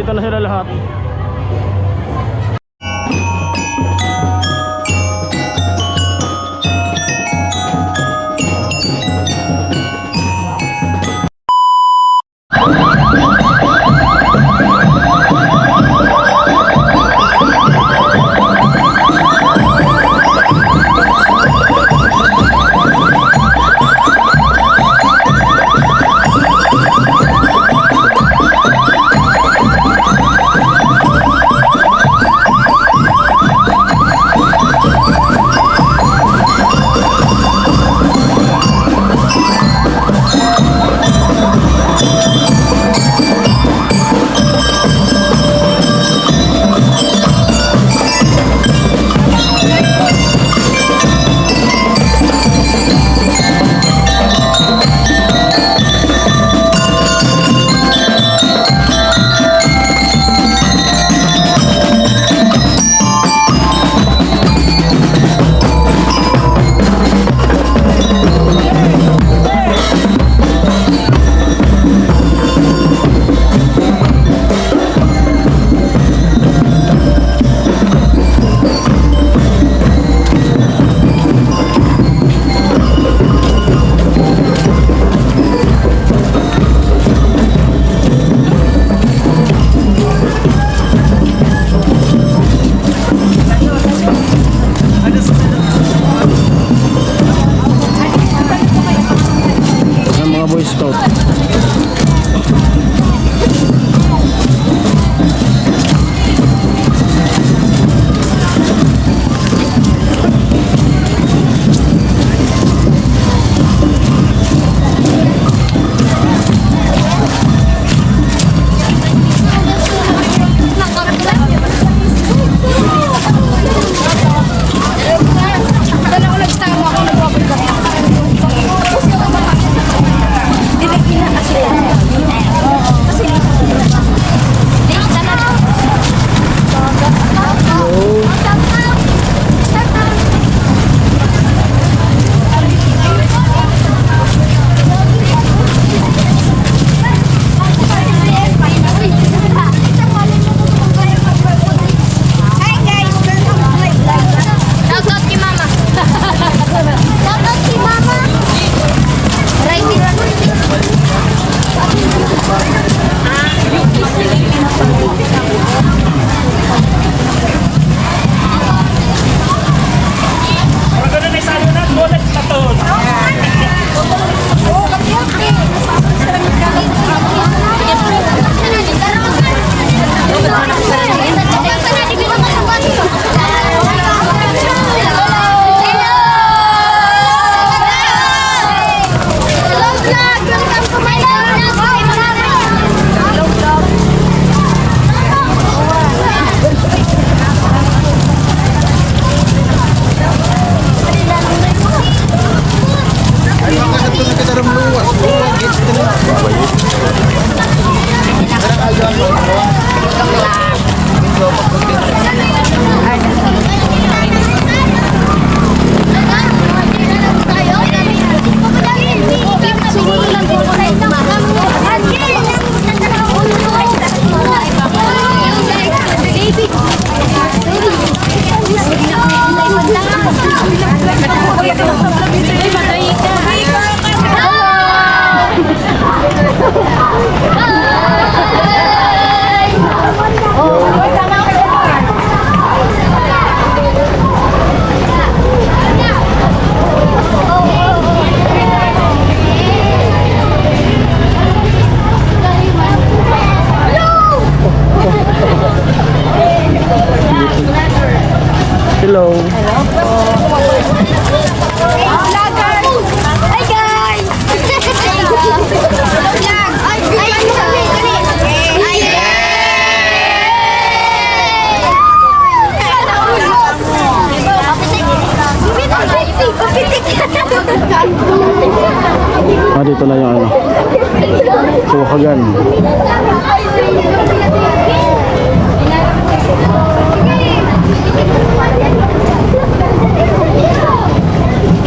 Nandito na sila lahat. Boy Scout. Hello. Hello po. Hi guys. Dito na yung ano, Suhagan.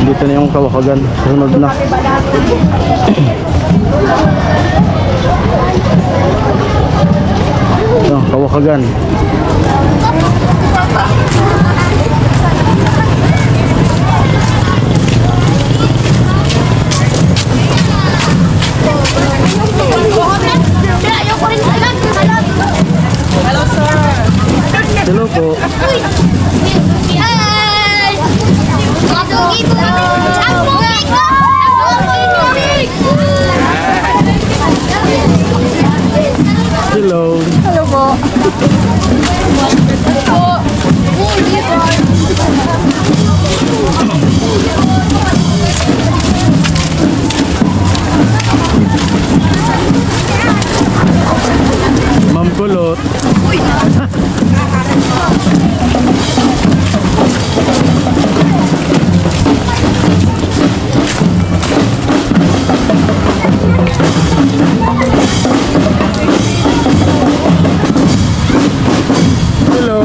Dito na yung Kawahagan. Sunod na. Ito. kawahagan. Ayoko rin alam. Hello, sir. Hello po. Hi! Mga pogi po. Ang pogi ko! Ang pogi ko! Hello. Hello po. Ma'am Kulot. Hello.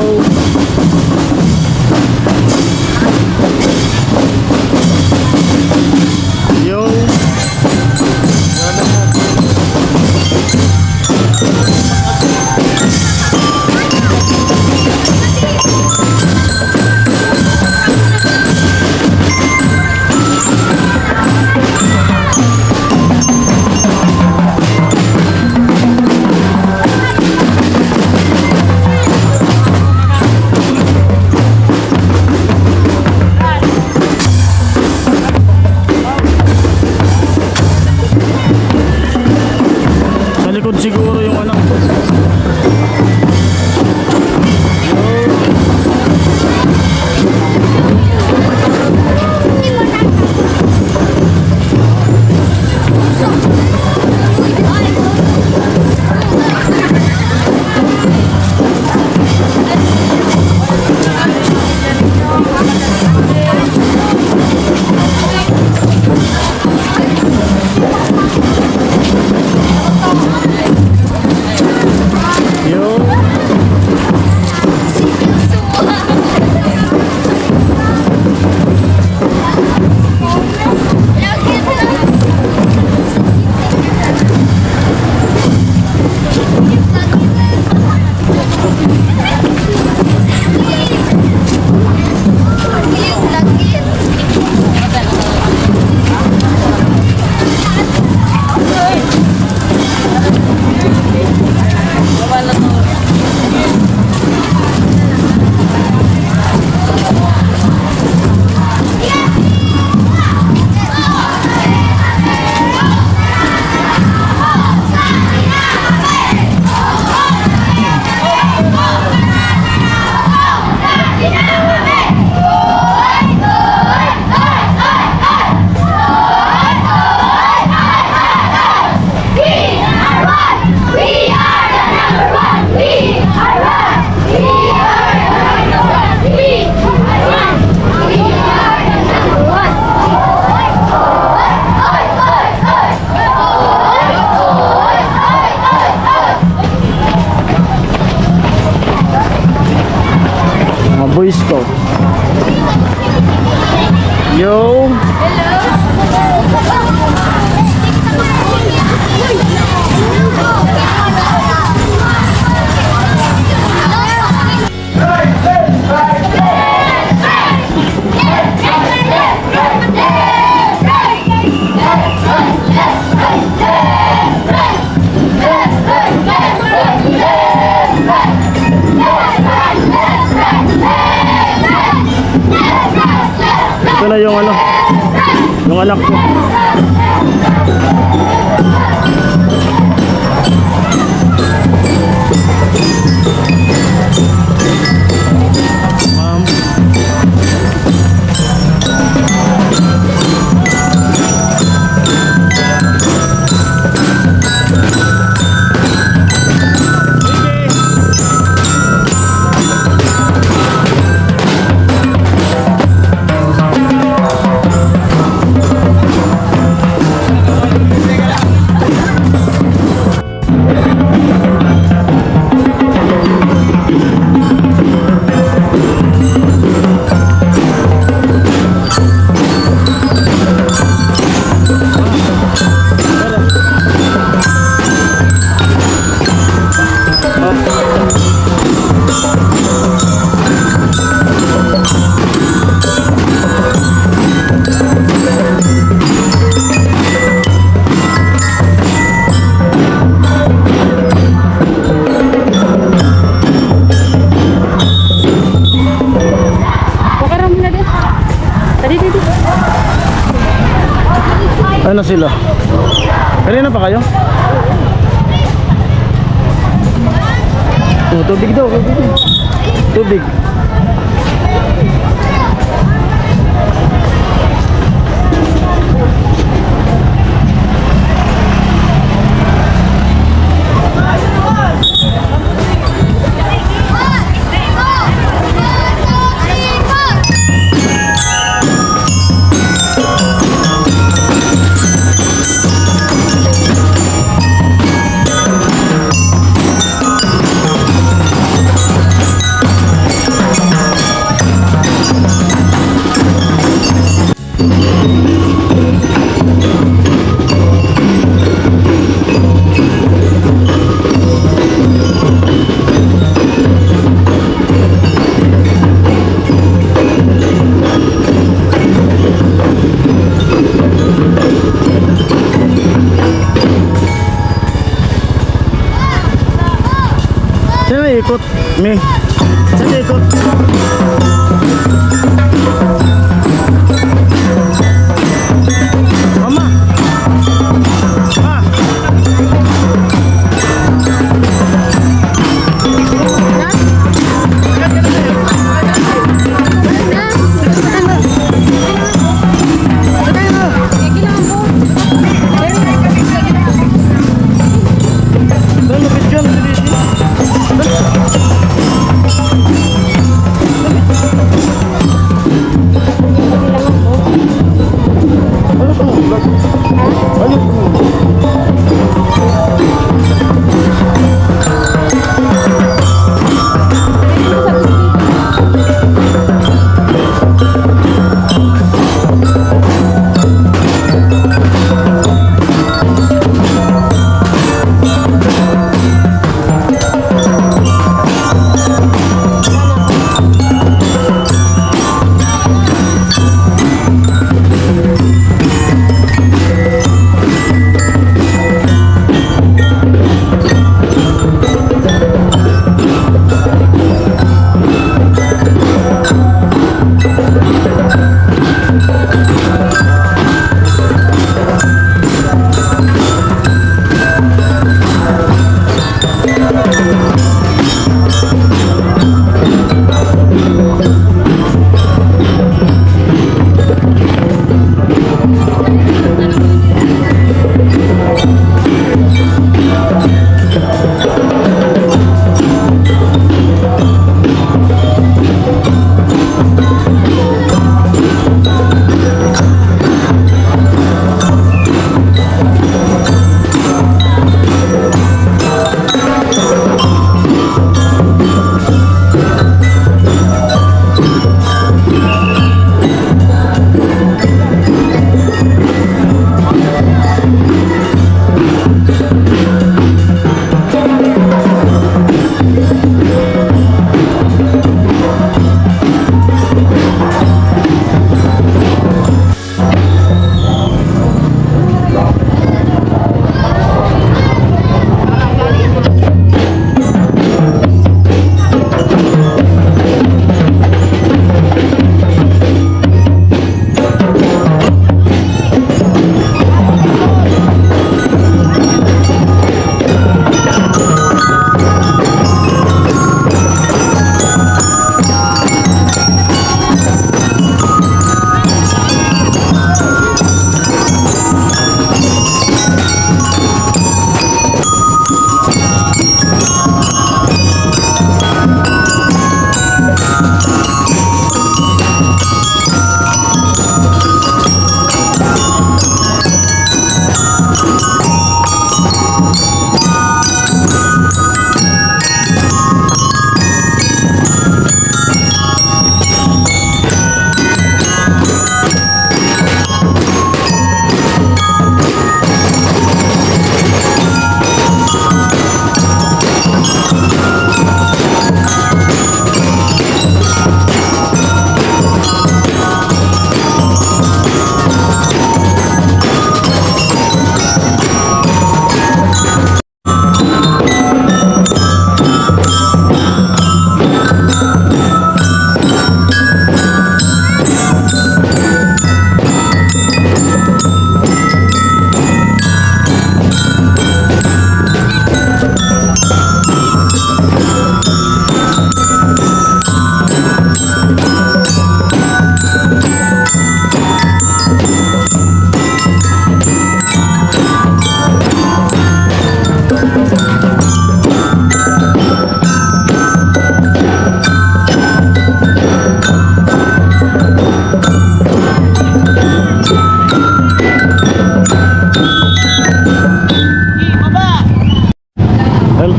Yo. Sa likod siguro yung anak ko. Yo. Mga Boy Scout. Yo. Ito na yung ano, yung anak ko. Ma'am. Ano sila? Kanina pa kayo? Oh, tubig daw. Tubig. Saan na ikot? Me? Saan na ikot? Mama! Pa! Saan lapit dyan?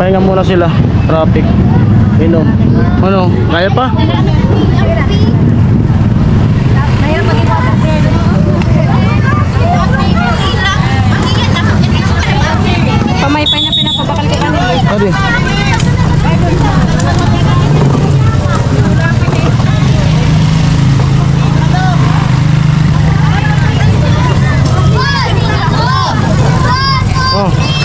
pahinga muna sila. Traffic. Inom. Ano? Kaya pa? Pamaypay na pinapabakal ko kanina. Adi. Oh.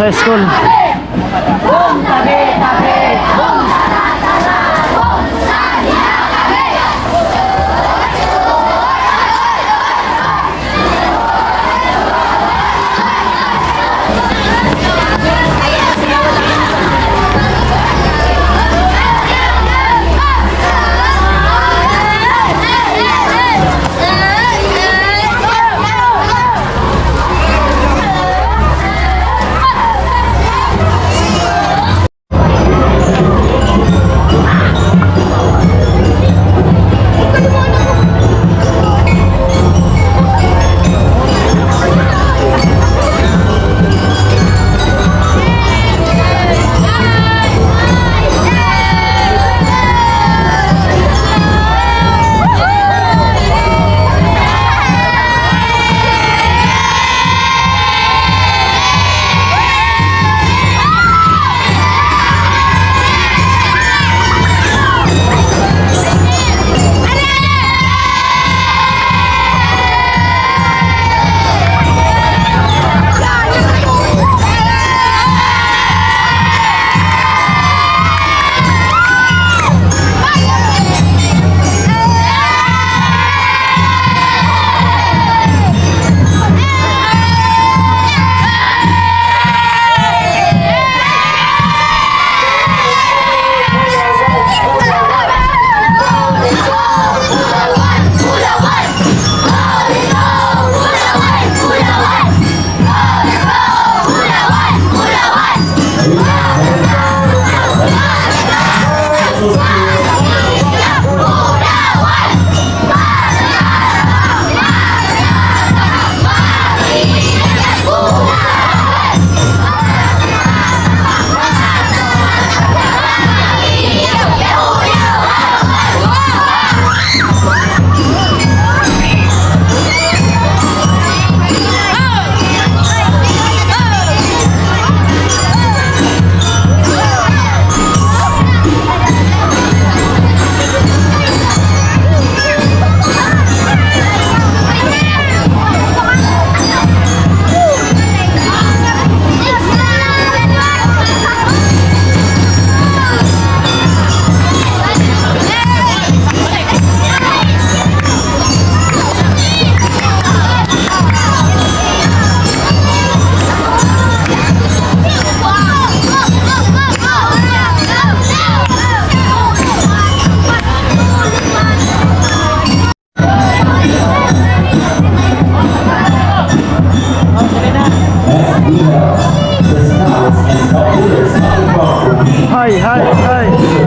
sa school. Hi, hi, hi.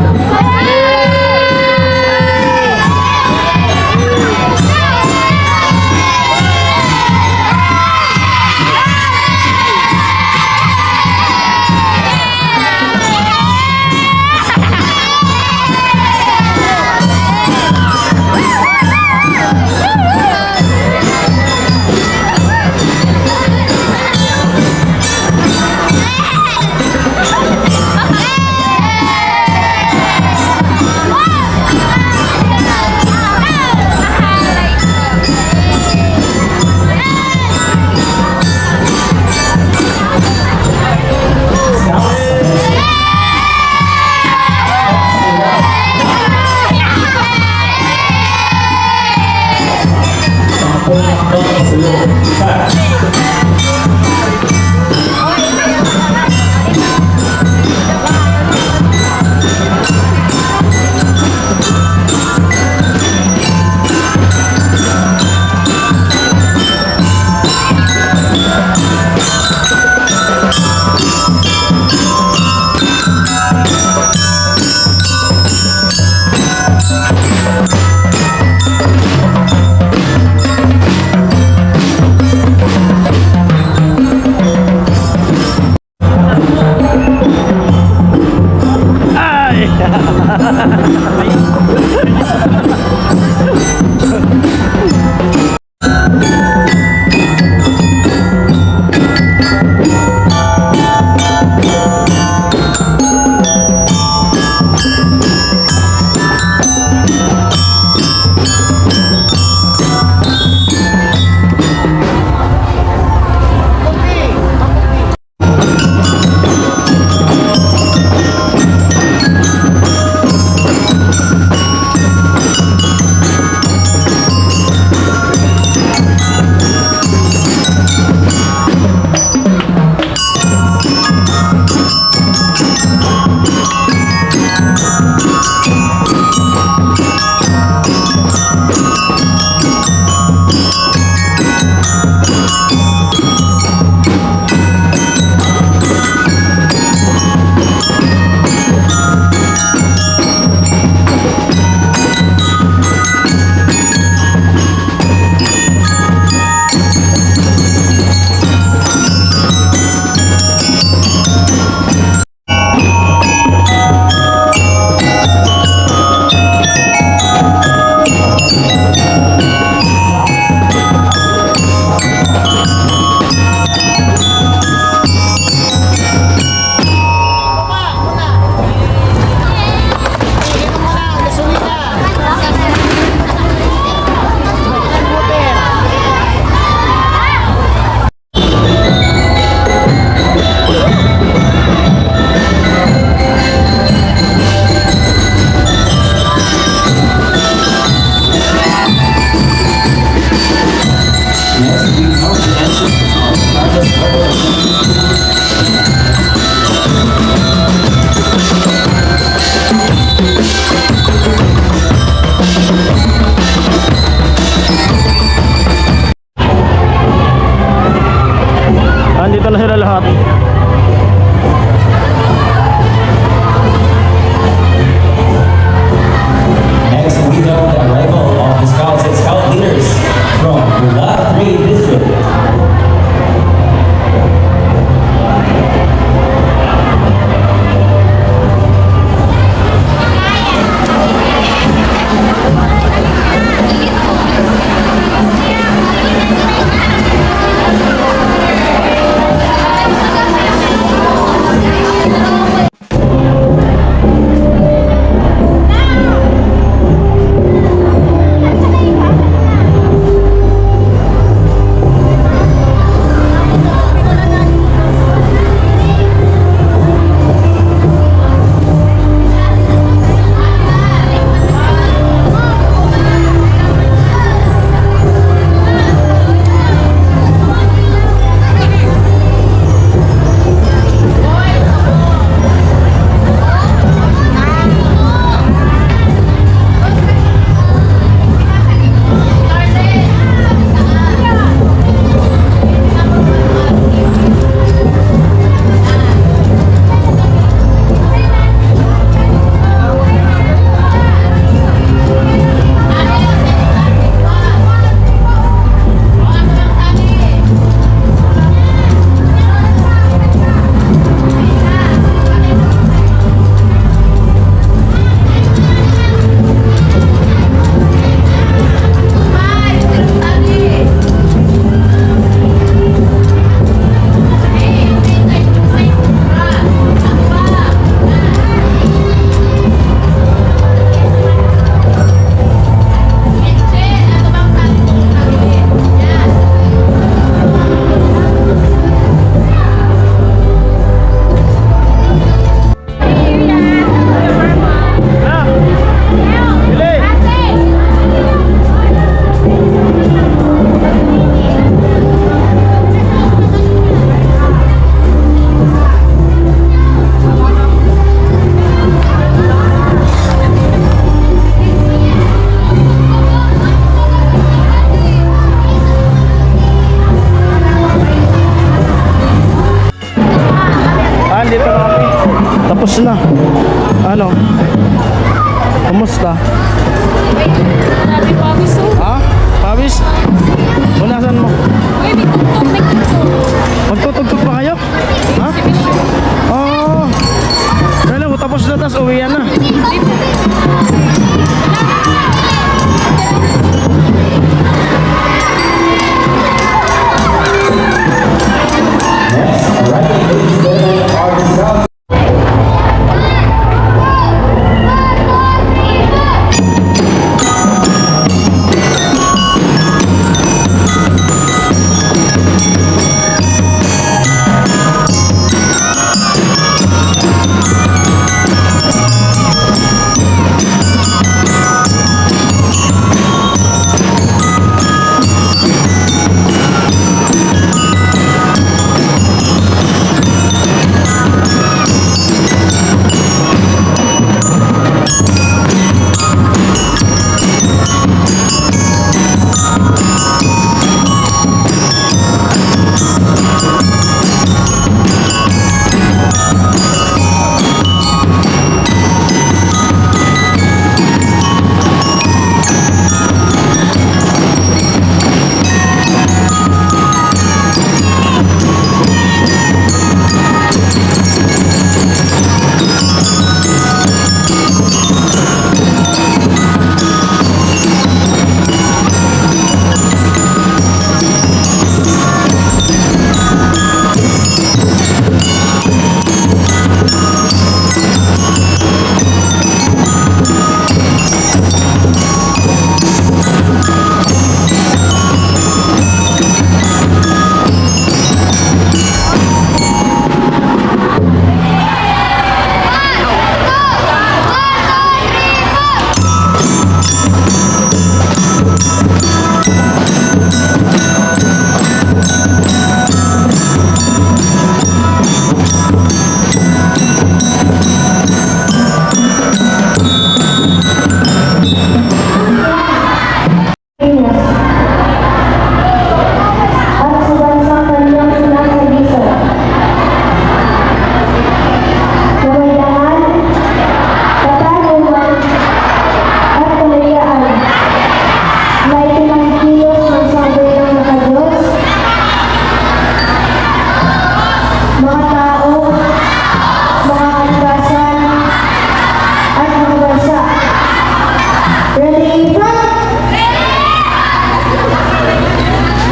Ano? Kumusta? Grabe, pawis oh. Ha? Pawis? Punasan mo. Uy, may tugtog, may tugtog. Magtutugtog pa kayo? Ha? Oo. Kailan mo tapos na, tas uwian na.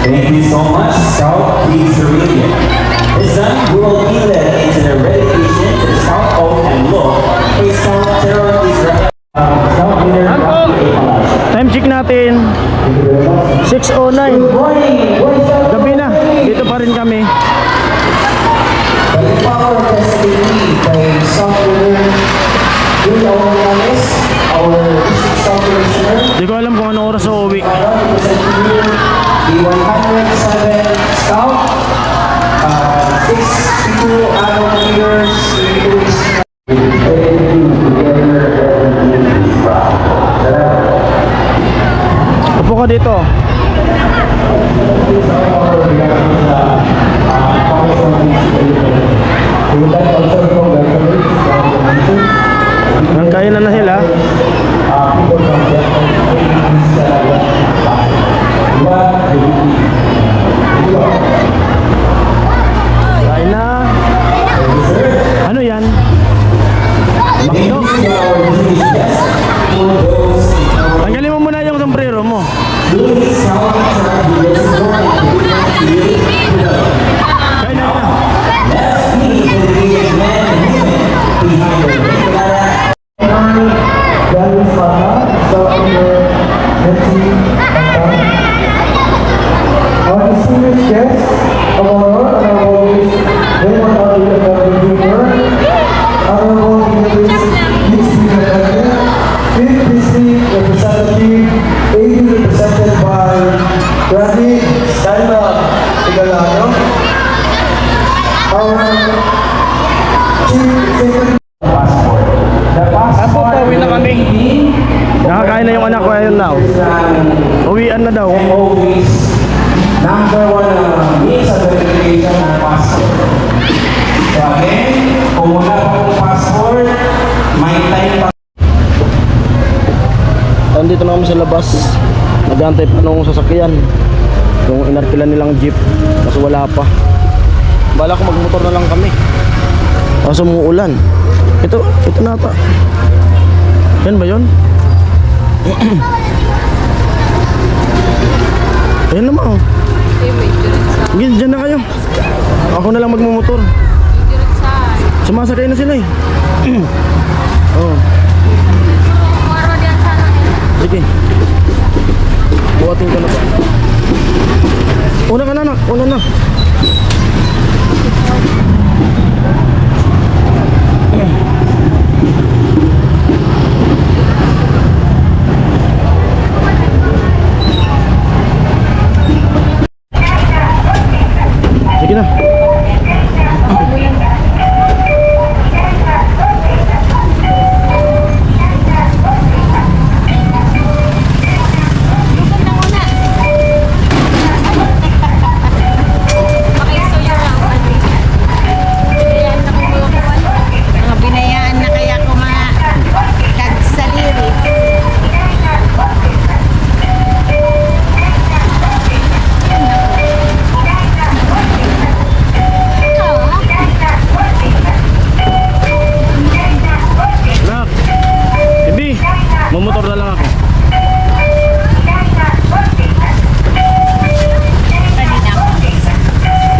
Thank you so much, Scout Keith Serenian. His son, who will be led into the dedication to the Scout Oath and Look, a Scout Terror Israel. Scout leader, Dr. Epalash. Time check natin. 6:09. Gabi na. Dito pa rin kami. By the power of destiny, by Scout leader, Julia Orales, our district Scout commissioner, Di ko alam kung anong oras uuwi. the 107 Scout, 62 adult leaders, Upo ka dito. Nangkain na sila. Kain na. Ano yan? Makdo. Tanggalin mo muna yung sombrero mo. Kain na. Our distinguished guests of honor, Honorable Raymond R. Jr., Honorable English Fifth District Representative, ably represented by Randy Stella Tigalano, our Chief Secretary. Apo, pauwi na kami. Nakakain na yung anak ko ayun na. Uwian na daw. MOV's number one means of verification ng passport. So again, kung wala pa ng passport, nandito na kami sa labas. Nag-aantay pa nung sasakyan. Yung inarkilan nilang jeep. Kaso wala pa. Bala ko magmotor na lang kami. Kaso umuulan. Ito na ata. Yan ba yun? Ayan naman oh. Eh, may direct sa... Sige, dyan na kayo. Ako na lang magmumotor. Direct sa... Sumasakay na sila eh. Oh. Maro diyan sana eh. Sige. Buhatin ko na pa. Una ka na, anak. Una na. Sige na. Pakisuyo lang. Ayan, nakumukuhan. Mga binayaan na kaya ko mga kagsaliri. Anak. Bibi. Mamotor na lang ako.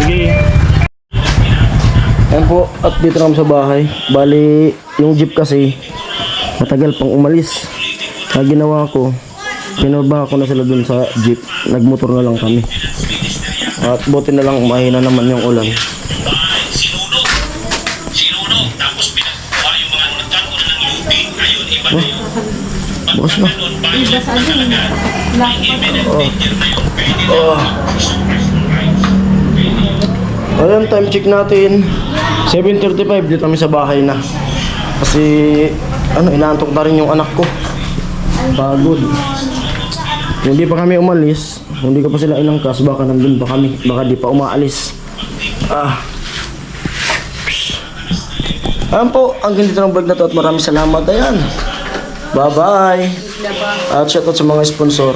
Sige. Ayan po, at dito na kami sa bahay. Bali, yung jeep kasi matagal pang umalis. Kaya ginawa ko, pinaba ko na sila dun sa jeep. Nagmotor na lang kami. At buti na lang mahina naman yung ulan. Bukas na. Ayan, time check natin. 7:35, dito kami sa bahay na. Kasi, inaantok na rin yung anak ko. Pagod. Hindi pa kami umalis. Hindi ko pa sila inangkas. Baka nandun pa kami. Baka di pa umaalis. Ayan po, ang ganito ng vlog na to at maraming salamat. Ayan. Bye-bye. At shoutout sa mga sponsor.